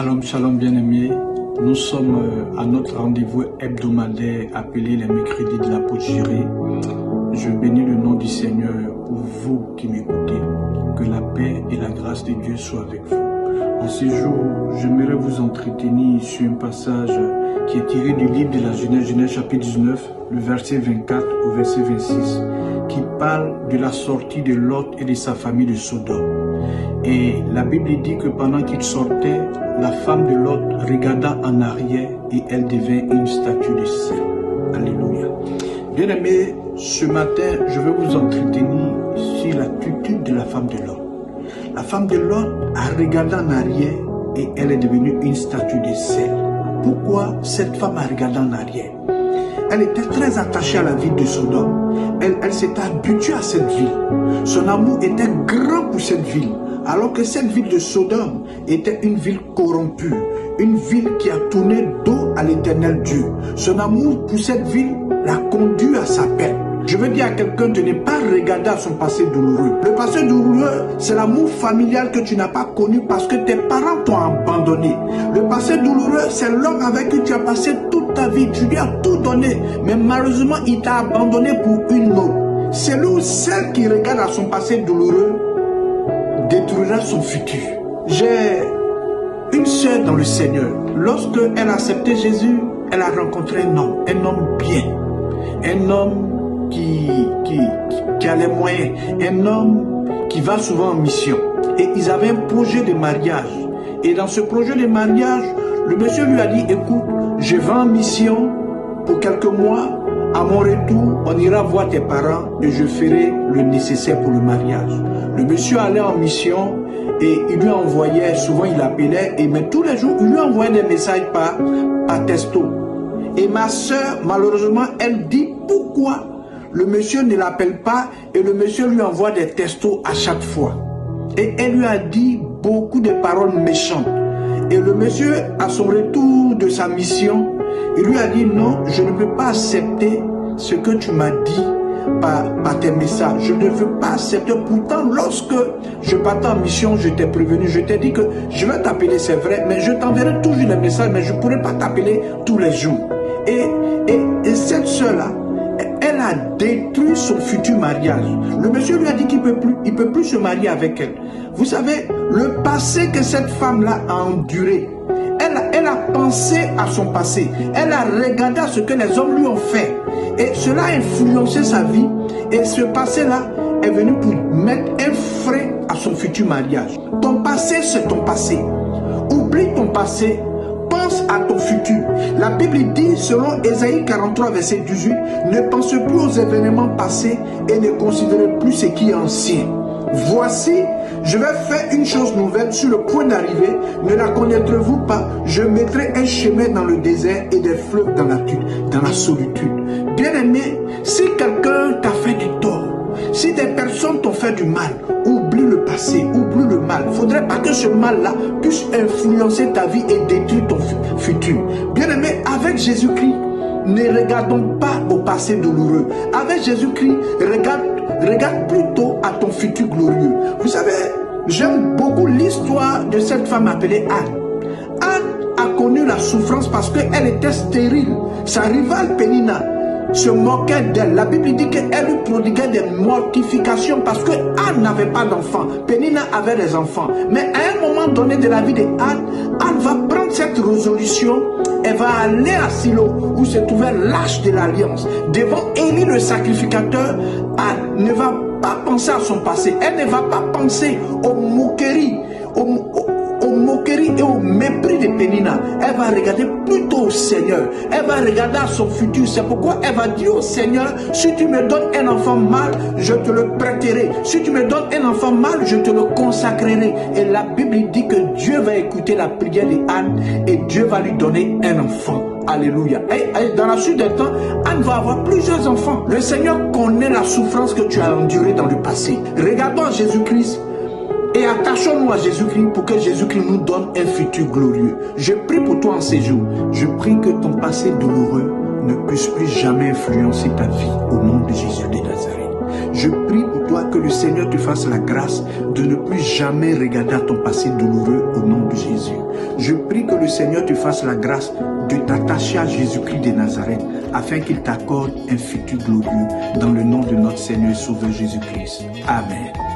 Shalom, shalom bien-aimés. Nous sommes à notre rendez-vous hebdomadaire appelé les mercredis de l'apôtre Jiré. Je bénis le nom du Seigneur pour vous qui m'écoutez. Que la paix et la grâce de Dieu soient avec vous. En ce jour, j'aimerais vous entretenir sur un passage qui est tiré du livre de la Genèse chapitre 19, le verset 24 au verset 26, qui parle de la sortie de Lot et de sa famille de Sodome. Et la Bible dit que pendant qu'il sortait, la femme de Lot regarda en arrière et elle devint une statue de sel. Alléluia. Bien-aimés, ce matin, je vais vous entretenir sur l'attitude de la femme de Lot. La femme de Lot a regardé en arrière et elle est devenue une statue de sel. Pourquoi cette femme a regardé en arrière? Elle était très attachée à la ville de Sodome. Elle s'était habituée à cette ville. Son amour était grand pour cette ville. Alors que cette ville de Sodome était une ville corrompue, une ville qui a tourné dos à l'Éternel Dieu. Son amour pour cette ville l'a conduit à sa perte. Je veux dire à quelqu'un de ne pas regarder à son passé douloureux. Le passé douloureux, c'est l'amour familial que tu n'as pas connu parce que tes parents t'ont abandonné. Le passé douloureux, c'est l'homme avec qui tu as passé toute ta vie. Tu lui as tout donné, mais malheureusement, il t'a abandonné pour une autre. Celui ou celle qui regarde à son passé douloureux détruira son futur. J'ai une sœur dans le Seigneur. Lorsque elle a accepté Jésus, elle a rencontré un homme bien, un homme qui a les moyens, un homme qui va souvent en mission. Et ils avaient un projet de mariage. Et dans ce projet de mariage, le monsieur lui a dit, écoute, je vais en mission pour quelques mois. À mon retour, on ira voir tes parents et je ferai le nécessaire pour le mariage. Le monsieur allait en mission et il lui envoyait, souvent il appelait, mais tous les jours, il lui envoyait des messages par texto. Et ma soeur, malheureusement, elle dit pourquoi le monsieur ne l'appelle pas et le monsieur lui envoie des textos à chaque fois. Et elle lui a dit beaucoup de paroles méchantes. Et le monsieur, à son retour de sa mission, il lui a dit non, je ne peux pas accepter ce que tu m'as dit par tes messages. Je ne veux pas accepter. Pourtant, lorsque je partais en mission, je t'ai prévenu, je t'ai dit que je vais t'appeler, c'est vrai, mais je t'enverrai toujours les messages, mais je ne pourrai pas t'appeler tous les jours. Et cette soeur-là, elle a détruit son futur mariage. Le monsieur lui a dit qu'il ne peut plus se marier avec elle. Vous savez, le passé que cette femme-là a enduré, elle a pensé à son passé. Elle a regardé à ce que les hommes lui ont fait. Et cela a influencé sa vie. Et ce passé-là est venu pour mettre un frein à son futur mariage. Ton passé, c'est ton passé. Oublie ton passé. Pense à ton futur. La Bible dit, selon Ésaïe 43, verset 18, ne pense plus aux événements passés et ne considérez plus ce qui est ancien. Voici, je vais faire une chose nouvelle sur le point d'arriver. Ne la connaîtrez-vous pas? Je mettrai un chemin dans le désert et des fleuves dans la solitude. Bien-aimé, si quelqu'un t'a fait du tort, si des personnes t'ont fait du mal, oublie le passé, oublie le mal. Il ne faudrait pas que ce mal-là puisse influencer ta vie et détruire ton futur. Bien-aimé, avec Jésus-Christ, ne regardons pas au passé douloureux. Avec Jésus-Christ, regarde plutôt à ton futur glorieux. Vous savez, j'aime beaucoup l'histoire de cette femme appelée Anne. Anne a connu la souffrance parce qu'elle était stérile. Sa rivale Pénina se moquait d'elle. La Bible dit qu'elle lui prodiguait des mortifications parce que Anne n'avait pas d'enfants. Pénina avait des enfants. Mais à un moment donné de la vie de Anne, Anne va prendre cette résolution. Elle va aller à Silo où se trouvait l'arche de l'alliance. Devant Élie le sacrificateur, Anne ne va pas penser à son passé. Elle ne va pas penser aux moqueries, aux moqueries et au mépris de Pénina. Elle va regarder plutôt au Seigneur. Elle va regarder à son futur. C'est pourquoi elle va dire au Seigneur, si tu me donnes un enfant mâle, je te le prêterai. Si tu me donnes un enfant mâle, je te le consacrerai. Et la Bible dit que Dieu va écouter la prière d'Anne et Dieu va lui donner un enfant. Alléluia. Et dans la suite des temps, Anne va avoir plusieurs enfants. Le Seigneur connaît la souffrance que tu as endurée dans le passé. Regardons à Jésus-Christ. Et attachons-nous à Jésus-Christ pour que Jésus-Christ nous donne un futur glorieux. Je prie pour toi en ces jours. Je prie que ton passé douloureux ne puisse plus jamais influencer ta vie au nom de Jésus de Nazareth. Je prie pour toi que le Seigneur te fasse la grâce de ne plus jamais regarder à ton passé douloureux au nom de Jésus. Je prie que le Seigneur te fasse la grâce de t'attacher à Jésus-Christ de Nazareth afin qu'il t'accorde un futur glorieux dans le nom de notre Seigneur et Sauveur Jésus-Christ. Amen.